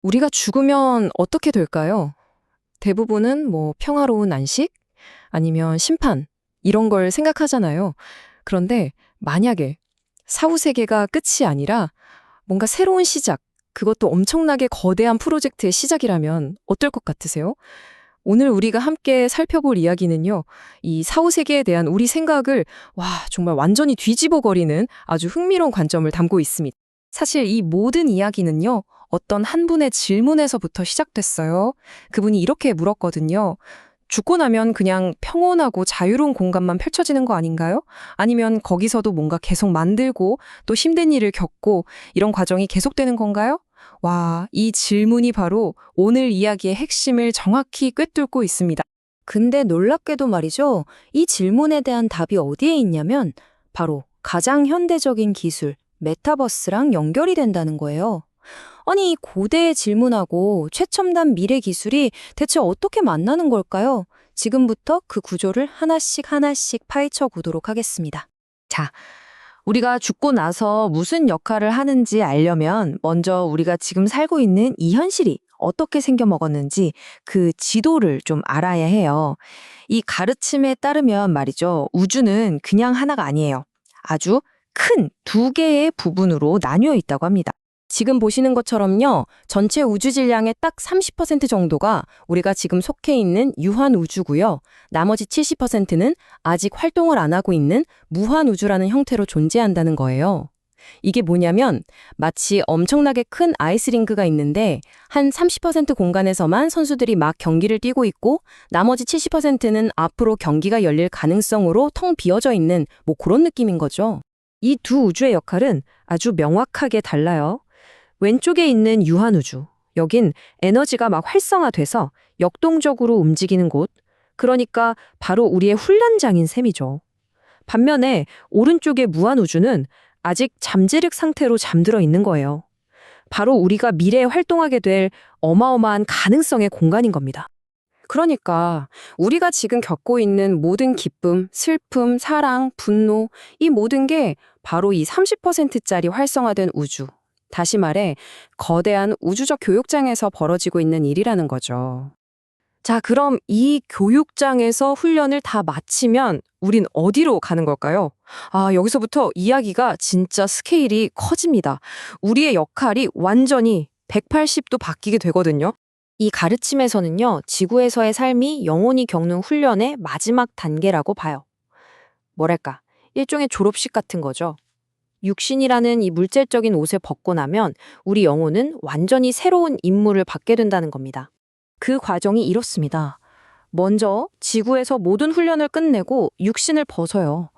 우리가 죽으면 어떻게 될까요? 대부분은 뭐 평화로운 안식? 아니면 심판? 이런 걸 생각하잖아요. 그런데 만약에 사후세계가 끝이 아니라 뭔가 새로운 시작, 그것도 엄청나게 거대한 프로젝트의 시작이라면 어떨 것 같으세요? 오늘 우리가 함께 살펴볼 이야기는요, 이 사후세계에 대한 우리 생각을, 정말 완전히 뒤집어버리는 아주 흥미로운 관점을 담고 있습니다. 사실 이 모든 이야기는요, 어떤 한 분의 질문에서부터 시작됐어요. 그분이 이렇게 물었거든요. 죽고 나면 그냥 평온하고 자유로운 공간만 펼쳐지는 거 아닌가요? 아니면 거기서도 뭔가 계속 만들고 또 힘든 일을 겪고 이런 과정이 계속되는 건가요? 이 질문이 바로 오늘 이야기의 핵심을 정확히 꿰뚫고 있습니다. 근데 놀랍게도 말이죠. 이 질문에 대한 답이 어디에 있냐면 바로 가장 현대적인 기술, 메타버스랑 연결이 된다는 거예요. 아니, 이 고대의 질문하고 최첨단 미래 기술이 대체 어떻게 만나는 걸까요? 지금부터 그 구조를 하나씩 하나씩 파헤쳐 보도록 하겠습니다. 자, 우리가 죽고 나서 무슨 역할을 하는지 알려면 먼저 우리가 지금 살고 있는 이 현실이 어떻게 생겨먹었는지 그 지도를 좀 알아야 해요. 이 가르침에 따르면 말이죠. 우주는 그냥 하나가 아니에요. 아주 큰 두 개의 부분으로 나뉘어 있다고 합니다. 지금 보시는 것처럼요. 전체 우주 질량의 딱 30% 정도가 우리가 지금 속해 있는 유한 우주고요. 나머지 70%는 아직 활동을 안 하고 있는 무한 우주라는 형태로 존재한다는 거예요. 이게 뭐냐면 마치 엄청나게 큰 아이스링크가 있는데 한 30% 공간에서만 선수들이 막 경기를 뛰고 있고 나머지 70%는 앞으로 경기가 열릴 가능성으로 텅 비어져 있는 뭐 그런 느낌인 거죠. 이 두 우주의 역할은 아주 명확하게 달라요. 왼쪽에 있는 유한우주, 여긴 에너지가 막 활성화돼서 역동적으로 움직이는 곳, 그러니까 바로 우리의 훈련장인 셈이죠. 반면에 오른쪽의 무한우주는 아직 잠재력 상태로 잠들어 있는 거예요. 바로 우리가 미래에 활동하게 될 어마어마한 가능성의 공간인 겁니다. 그러니까 우리가 지금 겪고 있는 모든 기쁨, 슬픔, 사랑, 분노, 이 모든 게 바로 이 30%짜리 활성화된 우주. 다시 말해, 거대한 우주적 교육장에서 벌어지고 있는 일이라는 거죠. 자, 그럼 이 교육장에서 훈련을 다 마치면 우린 어디로 가는 걸까요? 여기서부터 이야기가 진짜 스케일이 커집니다. 우리의 역할이 완전히 180도 바뀌게 되거든요. 이 가르침에서는요, 지구에서의 삶이 영원히 겪는 훈련의 마지막 단계라고 봐요. 뭐랄까, 일종의 졸업식 같은 거죠. 육신이라는 이 물질적인 옷을 벗고 나면 우리 영혼은 완전히 새로운 임무를 받게 된다는 겁니다. 그 과정이 이렇습니다. 먼저 지구에서 모든 훈련을 끝내고 육신을 벗어요.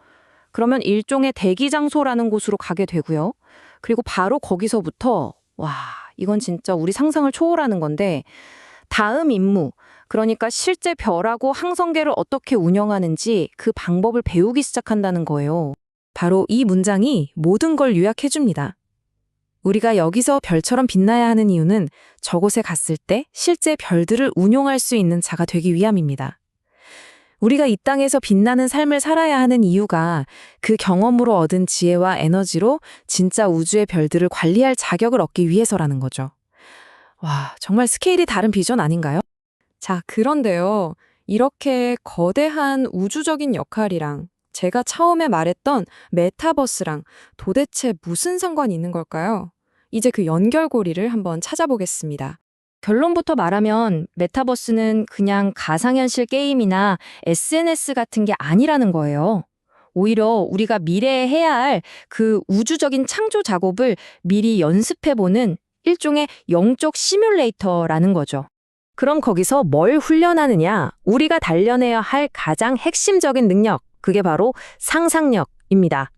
그러면 일종의 대기 장소라는 곳으로 가게 되고요. 그리고 바로 거기서부터 이건 진짜 우리 상상을 초월하는 건데 다음 임무, 그러니까 실제 별하고 항성계를 어떻게 운영하는지 그 방법을 배우기 시작한다는 거예요. 바로 이 문장이 모든 걸 요약해줍니다. 우리가 여기서 별처럼 빛나야 하는 이유는 저곳에 갔을 때 실제 별들을 운용할 수 있는 자가 되기 위함입니다. 우리가 이 땅에서 빛나는 삶을 살아야 하는 이유가 그 경험으로 얻은 지혜와 에너지로 진짜 우주의 별들을 관리할 자격을 얻기 위해서라는 거죠. 정말 스케일이 다른 비전 아닌가요? 자, 그런데요. 이렇게 거대한 우주적인 역할이랑 제가 처음에 말했던 메타버스랑 도대체 무슨 상관이 있는 걸까요? 이제 그 연결고리를 한번 찾아보겠습니다. 결론부터 말하면 메타버스는 그냥 가상현실 게임이나 SNS 같은 게 아니라는 거예요. 오히려 우리가 미래에 해야 할 그 우주적인 창조 작업을 미리 연습해보는 일종의 영적 시뮬레이터라는 거죠. 그럼 거기서 뭘 훈련하느냐? 우리가 단련해야 할 가장 핵심적인 능력, 그게 바로 상상력입니다.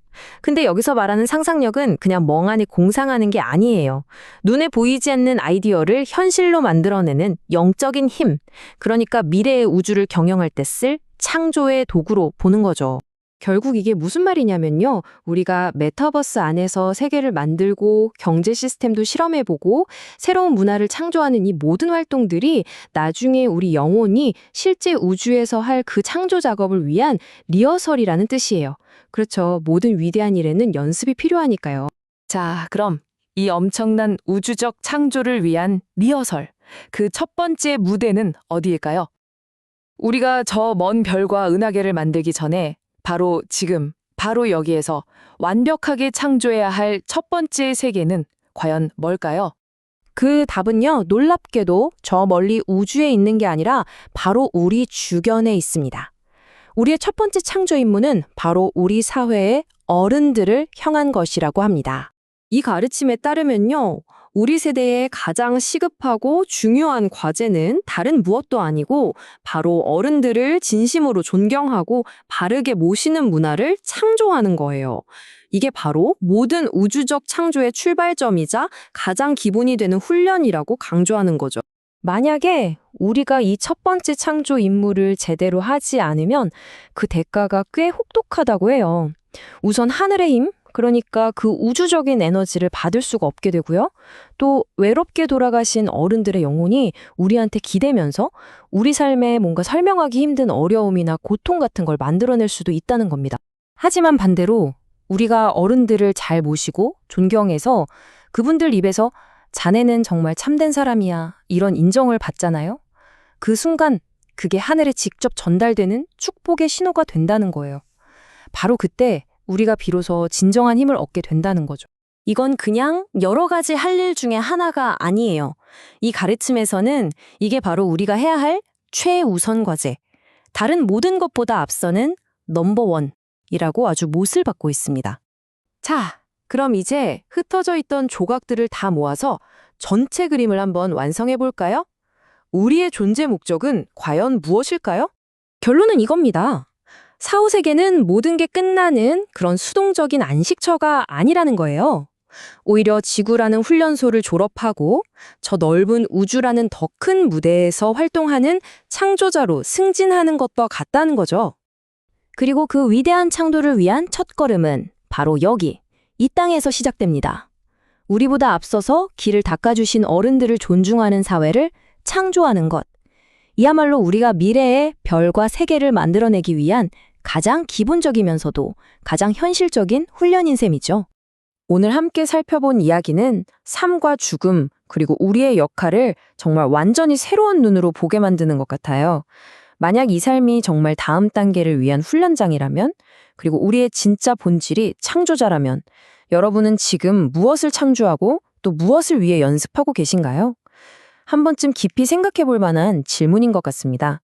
근데 여기서 말하는 상상력은 그냥 멍하니 공상하는 게 아니에요. 눈에 보이지 않는 아이디어를 현실로 만들어내는 영적인 힘, 그러니까 미래의 우주를 경영할 때 쓸 창조의 도구로 보는 거죠. 결국 이게 무슨 말이냐면요. 우리가 메타버스 안에서 세계를 만들고 경제 시스템도 실험해보고 새로운 문화를 창조하는 이 모든 활동들이 나중에 우리 영혼이 실제 우주에서 할 그 창조 작업을 위한 리허설이라는 뜻이에요. 그렇죠. 모든 위대한 일에는 연습이 필요하니까요. 자, 그럼 이 엄청난 우주적 창조를 위한 리허설, 그 첫 번째 무대는 어디일까요? 우리가 저 먼 별과 은하계를 만들기 전에 바로 지금, 바로 여기에서 완벽하게 창조해야 할 첫 번째 세계는 과연 뭘까요? 그 답은요, 놀랍게도 저 멀리 우주에 있는 게 아니라 바로 우리 주변에 있습니다. 우리의 첫 번째 창조 임무는 바로 우리 사회의 어른들을 향한 것이라고 합니다. 이 가르침에 따르면요, 우리 세대의 가장 시급하고 중요한 과제는 다른 무엇도 아니고 바로 어른들을 진심으로 존경하고 바르게 모시는 문화를 창조하는 거예요. 이게 바로 모든 우주적 창조의 출발점이자 가장 기본이 되는 훈련이라고 강조하는 거죠. 만약에 우리가 이 첫 번째 창조 임무를 제대로 하지 않으면 그 대가가 꽤 혹독하다고 해요. 우선 하늘의 힘, 그러니까 그 우주적인 에너지를 받을 수가 없게 되고요. 또 외롭게 돌아가신 어른들의 영혼이 우리한테 기대면서 우리 삶에 뭔가 설명하기 힘든 어려움이나 고통 같은 걸 만들어낼 수도 있다는 겁니다. 하지만 반대로 우리가 어른들을 잘 모시고 존경해서 그분들 입에서 자네는 정말 참된 사람이야, 이런 인정을 받잖아요. 그 순간 그게 하늘에 직접 전달되는 축복의 신호가 된다는 거예요. 바로 그때 우리가 비로소 진정한 힘을 얻게 된다는 거죠. 이건 그냥 여러 가지 할 일 중에 하나가 아니에요. 이 가르침에서는 이게 바로 우리가 해야 할 최우선 과제, 다른 모든 것보다 앞서는 넘버원이라고 아주 못을 받고 있습니다. 자, 그럼 이제 흩어져 있던 조각들을 다 모아서 전체 그림을 한번 완성해 볼까요? 우리의 존재 목적은 과연 무엇일까요? 결론은 이겁니다. 사후세계는 모든 게 끝나는 그런 수동적인 안식처가 아니라는 거예요. 오히려 지구라는 훈련소를 졸업하고 저 넓은 우주라는 더 큰 무대에서 활동하는 창조자로 승진하는 것과 같다는 거죠. 그리고 그 위대한 창조를 위한 첫걸음은 바로 여기, 이 땅에서 시작됩니다. 우리보다 앞서서 길을 닦아주신 어른들을 존중하는 사회를 창조하는 것. 이야말로 우리가 미래의 별과 세계를 만들어내기 위한 가장 기본적이면서도 가장 현실적인 훈련인 셈이죠. 오늘 함께 살펴본 이야기는 삶과 죽음, 그리고 우리의 역할을 정말 완전히 새로운 눈으로 보게 만드는 것 같아요. 만약 이 삶이 정말 다음 단계를 위한 훈련장이라면, 그리고 우리의 진짜 본질이 창조자라면, 여러분은 지금 무엇을 창조하고 또 무엇을 위해 연습하고 계신가요? 한 번쯤 깊이 생각해 볼 만한 질문인 것 같습니다.